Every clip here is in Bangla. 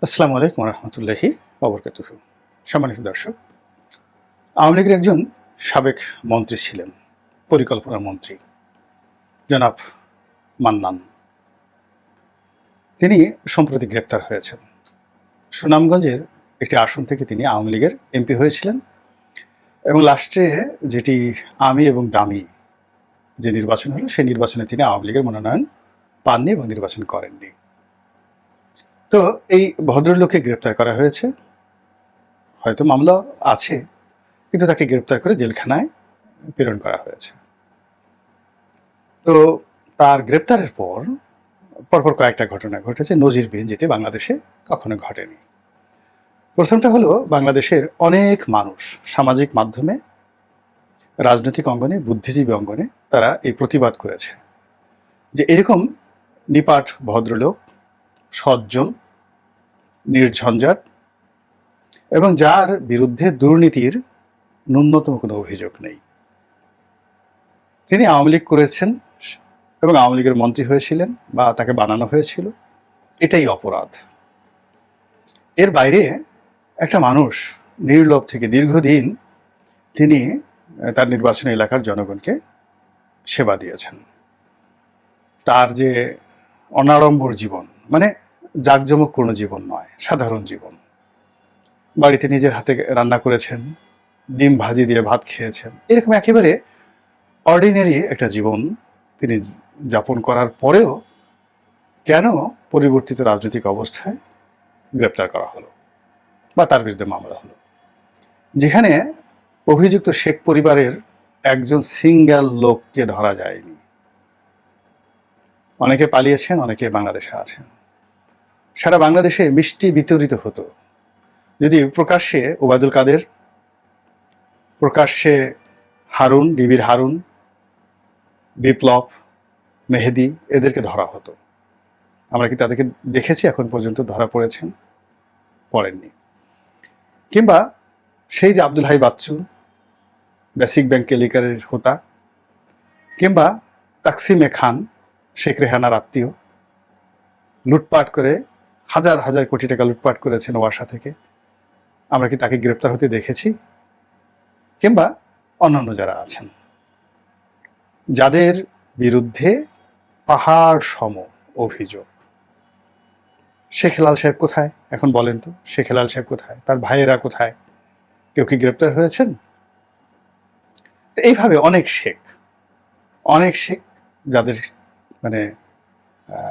আসসালামু আলাইকুম রহমতুল্লাহি ওবরকাতুহু। সম্মানিত দর্শক, আওয়ামী লীগের একজন সাবেক মন্ত্রী ছিলেন, পরিকল্পনা মন্ত্রী জনাব মান্নান। তিনি সম্প্রতি গ্রেপ্তার হয়েছেন। সুনামগঞ্জের একটি আসন থেকে তিনি আওয়ামী লীগের এমপি হয়েছিলেন এবং লাস্টে যেটি আমি এবং ডামি যে নির্বাচন হলো সেই নির্বাচনে তিনি আওয়ামী লীগের মনোনয়ন পাননি এবং নির্বাচন করেননি। তো এই ভদ্রলোককে গ্রেপ্তার করা হয়েছে, হয়তো মামলা আছে, কিন্তু তাকে গ্রেপ্তার করে জেলখানায় প্রেরণ করা হয়েছে। তো তার গ্রেপ্তারের পর পরপর কয়েকটা ঘটনা ঘটেছে নজিরবিহীন, যেটি বাংলাদেশে কখনো ঘটেনি। প্রথমটা হলো, বাংলাদেশের অনেক মানুষ সামাজিক মাধ্যমে, রাজনৈতিক অঙ্গনে, বুদ্ধিজীবী অঙ্গনে তারা এই প্রতিবাদ করেছে যে এরকম নিপাট ভদ্রলোক, সজ্জন, নির্ঝঞ্ঝাট এবং যার বিরুদ্ধে দুর্নীতির ন্যূনতম কোনো অভিযোগ নেই, তিনি আওয়ামী লীগ করেছেন এবং আওয়ামী লীগের মন্ত্রী হয়েছিলেন বা তাকে বানানো হয়েছিল, এটাই অপরাধ। এর বাইরে একটা মানুষ নির্লোভ থেকে দীর্ঘদিন তিনি তার নির্বাচনী এলাকার জনগণকে সেবা দিয়েছেন। তার যে অনাড়ম্বর জীবন, মানে জাঁকজমকপূর্ণ জীবন নয়, সাধারণ জীবন। বাড়িতে নিজের হাতে রান্না করেছেন, ডিম ভাজি দিয়ে ভাত খেয়েছেন, এরকম একেবারে অর্ডিনারি একটা জীবন তিনি যাপন করার পরেও কেন পরিবর্তিত রাজনৈতিক অবস্থায় গ্রেপ্তার করা হলো বা তার বিরুদ্ধে মামলা হলো, যেখানে অভিযুক্ত শেখ পরিবারের একজন সিঙ্গেল লোককে ধরা যায়নি। অনেকে পালিয়েছেন, অনেকে বাংলাদেশে আছেন। সারা বাংলাদেশে মিষ্টি বিতরিত হতো যদি প্রকাশ্যে ওবায়দুল কাদের, প্রকাশ্যে হারুন, ডিবির হারুন, বিপ্লব, মেহেদি, এদেরকে ধরা হতো। আমরা কি তাদেরকে দেখেছি এখন পর্যন্ত? ধরা পড়েছেন? পড়েননি। কিংবা সেই যে আব্দুল হাই বাচ্চু, বেসিক ব্যাংক কেলেঙ্কারির হোতা, কিংবা তাকসিমে খান, শেখ রেহানার আত্মীয়, লুটপাট করে হাজার হাজার কোটি টাকা লুটপাট করেছেন ওয়াসা থেকে, আমরা কি তাকে গ্রেপ্তার হতে দেখেছি? কিংবা অন্যান্য যারা আছেন, যাদের বিরুদ্ধে পাহাড় সম অভিযোগ। শেখ হেলাল সাহেব কোথায় এখন বলেন তো? শেখ হেলাল সাহেব কোথায়? তার ভাইয়েরা কোথায়? কেউ কি গ্রেপ্তার হয়েছেন? এইভাবে অনেক শেখ যাদের মানে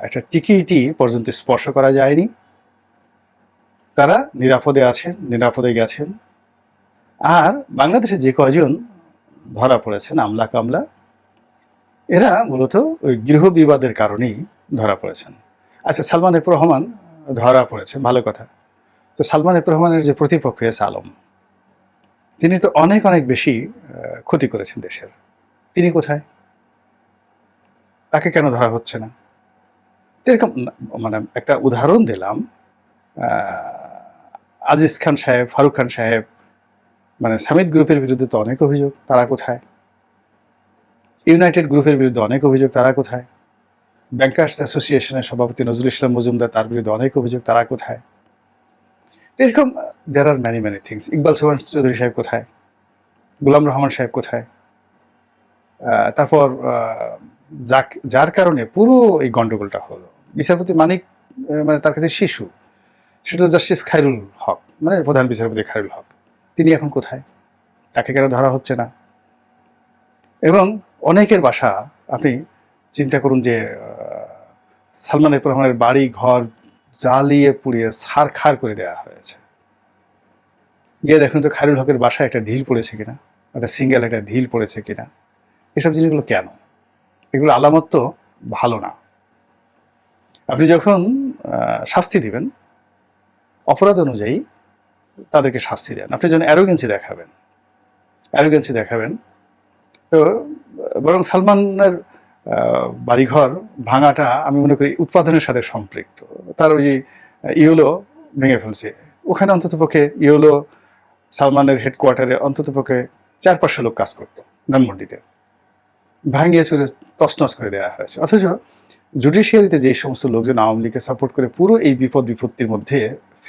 একটা টিকিটি পর্যন্ত স্পর্শ করা যায়নি, তারা নিরাপদে আছেন, নিরাপদে গেছেন। আর বাংলাদেশে যে কয়জন ধরা পড়েছেন আমলা কামলা, এরা মূলত ওই গৃহ বিবাদের কারণেই ধরা পড়েছেন। আচ্ছা, সালমান এফ রহমান ধরা পড়েছেন, ভালো কথা। তো সালমান এফ রহমানের যে প্রতিপক্ষ এস আলম, তিনি তো অনেক অনেক বেশি ক্ষতি করেছেন দেশের, তিনি কোথায়? তাকে কেন ধরা হচ্ছে না? এরকম মানে একটা উদাহরণ দিলাম। আজিজ খান সাহেব, ফারুক খান সাহেব, মানে সামিট গ্রুপের বিরুদ্ধে তো অনেক অভিযোগ, তারা কোথায়? ইউনাইটেড গ্রুপের বিরুদ্ধে অনেক অভিযোগ, তারা কোথায়? ব্যাংকার্স অ্যাসোসিয়েশনের সভাপতি নজরুল ইসলাম মজুমদার, তার বিরুদ্ধে অনেক অভিযোগ, তারা কোথায়? এরকম there are many many things. Iqbal Sohan Chowdhury Saheb কোথায়? গোলাম রহমান সাহেব কোথায়? তারপর যার কারণে পুরো এই গন্ডগোলটা হলো, বিচারপতি মানিক মানে তার কাছে শিশু, সেটা জাস্টিস খায়রুল হক, মানে প্রধান বিচারপতি খায়রুল হক, তিনি এখন কোথায়? তাকে কেন ধরা হচ্ছে না? এবং অনেকের বাসা আপনি চিন্তা করুন যে সালমান এফ রহমানের বাড়ি ঘর জ্বালিয়ে পুড়িয়ে ছারখার করে দেওয়া হয়েছে। গিয়ে দেখুন তো খায়রুল হকের বাসায় একটা ঢিল পড়েছে কিনা, একটা সিঙ্গেল একটা ঢিল পড়েছে কিনা। এসব জিনিসগুলো কেন? এগুলো আলামত তো ভালো না। আপনি যখন শাস্তি দিবেন, অপরাধ অনুযায়ী তাদেরকে শাস্তি দেন। আপনি যখন অ্যারোগেন্সি দেখাবেন, তো বরং সালমানের বাড়িঘর ভাঙাটা আমি মনে করি উৎপাদনের সাথে সম্পৃক্ত। তার ওই ইয়েলো ভেঙে ফেলছে, ওখানে অন্ততপক্ষে ইয়েলো সালমানের হেডকোয়ার্টারে অন্ততপক্ষে 400-500 লোক কাজ করতো ধানমন্ডিতে, ভাঙিয়ে চলে তছনছ করে দেওয়া হয়েছে। অথচ জুডিশিয়ারিতে যে সমস্ত লোকজন আওয়ামী লীগকে সাপোর্ট করে পুরো এই বিপত্তির মধ্যে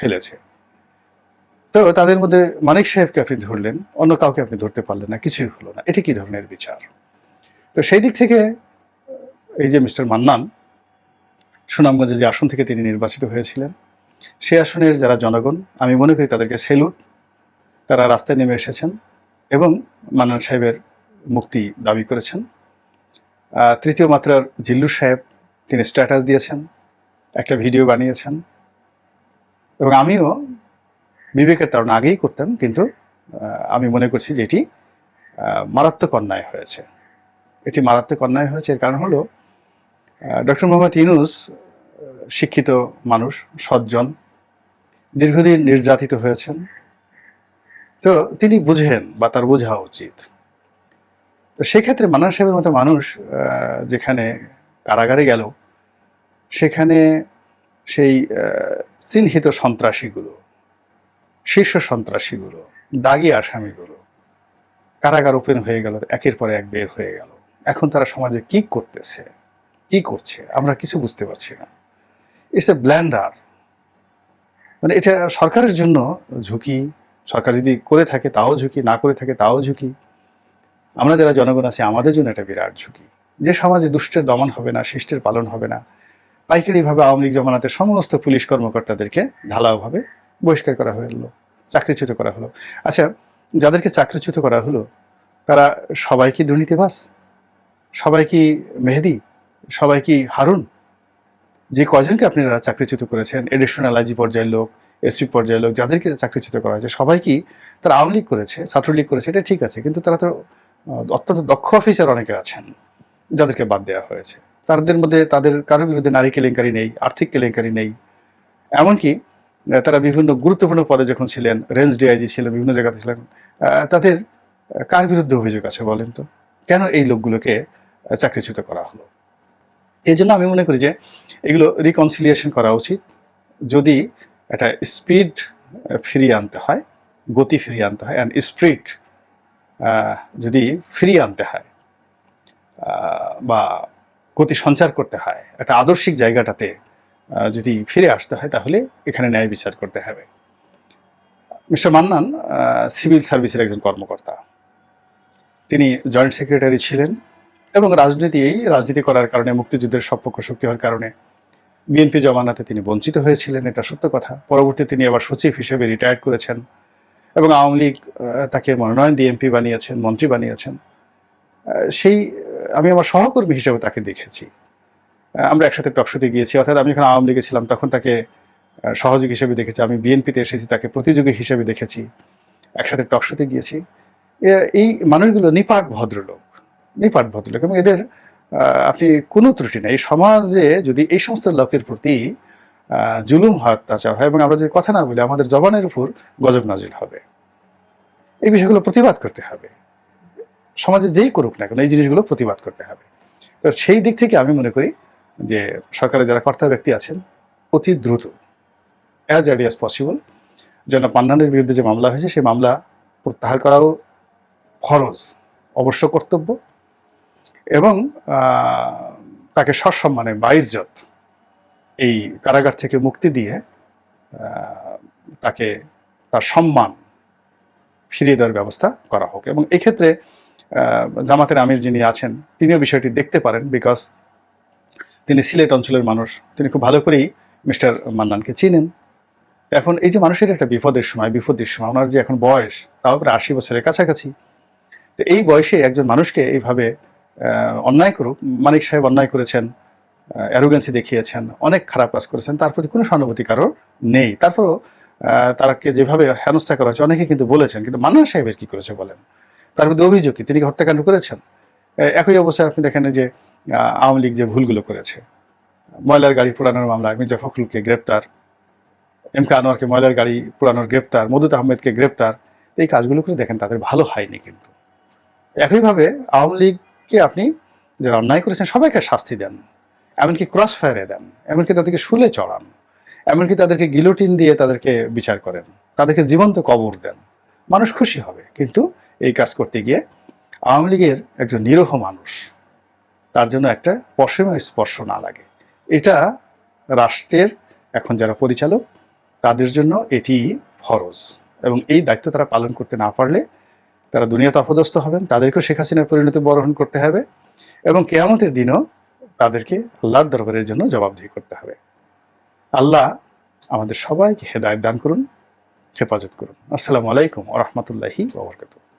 ফেলেছে। তো তাদের মধ্যে মানিক সাহেবকে আপনি ধরলেন, অন্য কাউকে আপনি ধরতে পারলেন না, কিছুই হলো না। এটি কি ধরনের বিচার? তো সেই দিক থেকে এই যে মিস্টার মান্নান সুনামগঞ্জে যে আসন থেকে তিনি নির্বাচিত হয়েছিলেন, সে আসনের যারা জনগণ, আমি মনে করি তাদেরকে সেলুট। তারা রাস্তায় নেমে এসেছেন এবং মান্নান সাহেবের মুক্তি দাবি করেছেন। তৃতীয় মাত্রার জিল্লু সাহেব, তিনি স্ট্যাটাস দিয়েছেন, একটা ভিডিও বানিয়েছেন, এবং আমিও বিবেকের তাড়না আগেই করতাম, কিন্তু আমি মনে করছি যে এটি মারাত্মক অন্যায় হয়েছে। এটি মারাত্মক অন্যায় হয়েছে। এর কারণ হলো ডক্টর মোহাম্মদ ইউনূস শিক্ষিত মানুষ, সজ্জন, দীর্ঘদিন নির্যাতিত হয়েছেন। তো তিনি বুঝেন, বা তার বোঝা উচিত। তো সেক্ষেত্রে মান্নান সাহেবের মতো মানুষ যেখানে কারাগারে গেল, সেখানে সেই চিহ্নিত সন্ত্রাসীগুলো, শীর্ষ সন্ত্রাসীগুলো, দাগি আসামিগুলো কারাগার ওপেন হয়ে গেল, একের পর এক বের হয়ে গেল। এখন তারা সমাজে কি করতেছে, কি করছে, আমরা কিছু বুঝতে পারছি না। It's a blender. মানে এটা সরকারের জন্য ঝুঁকি। সরকার যদি করে থাকে তাও ঝুঁকি, না করে থাকে তাও ঝুঁকি। আমরা যারা জনগণ আছি আমাদের জন্য একটা বিরাট ঝুঁকি। যে সমাজে দুষ্টের দমন হবে না, শিষ্টের পালন হবে না, পাইকারিভাবে আওয়ামী লীগ জমানাতে সমস্ত পুলিশ কর্মকর্তাদেরকে ঢালাওভাবে বহিষ্কার করা হলো, চাকরিচ্যুত করা হলো। আচ্ছা, যাদেরকে চাকরিচ্যুত করা হলো তারা সবাই কি দুর্নীতিবাজ? সবাই কি মেহেদি? সবাই কি হারুন? যে কয়জনকে আপনারা চাকরিচ্যুত করেছেন, এডিশনাল আইজি পর্যায়ের লোক, এসপি পর্যায়ের লোক, যাদেরকে চাকরিচ্যুত করা হয়েছে, সবাই কি তারা আওয়ামী লীগ করেছে, ছাত্রলীগ করেছে? এটা ঠিক আছে, কিন্তু তারা তো অত্যন্ত দক্ষ অফিসার অনেকে আছেন যাদেরকে বাদ দেওয়া হয়েছে। তাদের মধ্যে তাদের কারোর বিরুদ্ধে নারী কেলেঙ্কারি নেই, আর্থিক কেলেঙ্কারি নেই। এমনকি তারা বিভিন্ন গুরুত্বপূর্ণ পদে যখন ছিলেন, রেঞ্জ ডিআইজি ছিলেন, বিভিন্ন জায়গাতে ছিলেন, তাদের কার বিরুদ্ধে অভিযোগ আছে বলেন তো? কেন এই লোকগুলোকে চাকরিচ্যুত করা হলো? এই জন্য আমি মনে করি যে এগুলো রিকনসিলিয়েশন করা উচিত। যদি একটা স্পিড ফিরিয়ে আনতে হয়, গতি ফিরিয়ে আনতে হয়, অ্যান্ড স্পিরিট যদি ফিরিয়ে আনতে হয়, বা গতি সঞ্চার করতে হয়, একটা আদর্শিক জায়গাটাতে যদি ফিরে আসতে হয়, তাহলে এখানে ন্যায় বিচার করতে হবে। মিস্টার মান্নান সিভিল সার্ভিসের একজন কর্মকর্তা। তিনি জয়েন্ট সেক্রেটারি ছিলেন এবং রাজনীতি করার কারণে, মুক্তিযুদ্ধের সপক্ষ শক্তি হওয়ার কারণে বিএনপি জমানাতে তিনি বঞ্চিত হয়েছিলেন, এটা সত্য কথা। পরবর্তীতে তিনি আবার সচিব হিসেবে রিটায়ার্ড করেছেন এবং আওয়ামী লীগ তাকে মনোনয়ন দিয়ে এমপি বানিয়েছেন, মন্ত্রী বানিয়েছেন। সেই আমি আমার সহকর্মী হিসেবে তাকে দেখেছি। আমরা একসাথে টকশোতে গিয়েছি, অর্থাৎ আমি যখন আওয়ামী লীগে ছিলাম তখন তাকে সহযোগী হিসেবে দেখেছি, আমি বিএনপিতে এসেছি তাকে প্রতিযোগী হিসেবে দেখেছি, একসাথে টকশোতে গিয়েছি। এই মানুষগুলো নিপাট ভদ্রলোক, এবং এদের আপনি কোনো ত্রুটি নেই। সমাজে যদি এই সমস্ত লোকের প্রতি জুলুম হয়, অত্যাচার হয়, এবং আমরা যদি কথা না বলি, আমাদের জবানের উপর গজব নাজিল হবে। এই বিষয়গুলো প্রতিবাদ করতে হবে। সমাজে যেই করুক না কেন, এই জিনিসগুলো প্রতিবাদ করতে হবে। তো সেই দিক থেকে আমি মনে করি যে সরকারের যারা কর্তা ব্যক্তি আছেন, অতি দ্রুত, অ্যাজ আর্লি অ্যাজ পসিবল, যেন মান্নানের বিরুদ্ধে যে মামলা হয়েছে সেই মামলা প্রত্যাহার করাও ফরজ, অবশ্য কর্তব্য, এবং তাকে সসম্মানে বাইজ্জত এই কারাগার থেকে মুক্তি দিয়ে তাকে তার সম্মান ফিরিয়ে দেওয়ার ব্যবস্থা করা হোক। এবং এক্ষেত্রে জামাতের আমির যিনি আছেন তিনিও বিষয়টি দেখতে পারেন, বিকজ তিনি সিলেট অঞ্চলের মানুষ, তিনি খুব ভালো করেই মিস্টার মান্নানকে চিনেন। এখন এই যে মানুষের একটা বিপদের সময়, ওনার যে এখন বয়স তাও প্রায় 80 বছরের কাছাকাছি, তো এই বয়সে একজন মানুষকে এইভাবে অন্যায় করুক, মানিক সাহেব অন্যায় করেছেন, অ্যারোগেন্সি দেখিয়েছেন, অনেক খারাপ কাজ করেছেন, তার প্রতি কোনো সহানুভূতি কারোর নেই। তারপরও তারাকে যেভাবে হেনস্থা করা হচ্ছে, অনেকে কিন্তু বলেছেন, কিন্তু মান্নান সাহেবের কি করেছে বলেন? তার মধ্যে অভিযোগ কি তিনি কি হত্যাকাণ্ড করেছেন? একই অবস্থায় আপনি দেখেন যে আওয়ামী লীগ যে ভুলগুলো করেছে, ময়লার গাড়ি পোড়ানোর মামলায় মির্জা ফখরুলকে গ্রেপ্তার, এম কে আনোয়ারকে ময়লার গাড়ি পোড়ানোর গ্রেপ্তার, মদুদ আহমেদকে গ্রেপ্তার, এই কাজগুলো করে দেখেন তাদের ভালো হয়নি। কিন্তু একইভাবে আওয়ামী লীগকে আপনি যারা অন্যায় করেছেন সবাইকে শাস্তি দেন, এমনকি ক্রস ফায়ারে দেন, এমনকি তাদেরকে শুলে চড়ান, এমনকি তাদেরকে গিলোটিন দিয়ে তাদেরকে বিচার করেন, তাদেরকে জীবন্ত কবর দেন, মানুষ খুশি হবে। কিন্তু এই কাজ করতে গিয়ে আওয়ামী লীগের একজন নিরীহ মানুষ, তার জন্য একটা পশমের স্পর্শ না লাগে, এটা রাষ্ট্রের এখন যারা পরিচালক তাদের জন্য এটি ফরজ, এবং এই দায়িত্ব তারা পালন করতে না পারলে তারা দুনিয়াতে অপদস্থ হবেন, তাদেরকেও শেখ হাসিনার পরিণতি বরণ করতে হবে, এবং কিয়ামতের দিনও তাদেরকে আল্লাহর দরবারের জন্য জবাবদিহি করতে হবে। আল্লাহ আমাদের সবাইকে হেদায়েত দান করুন, হেফাজত করুন। আসসালামু আলাইকুম ওয়া রাহমাতুল্লাহি ওয়া বারাকাতুহু।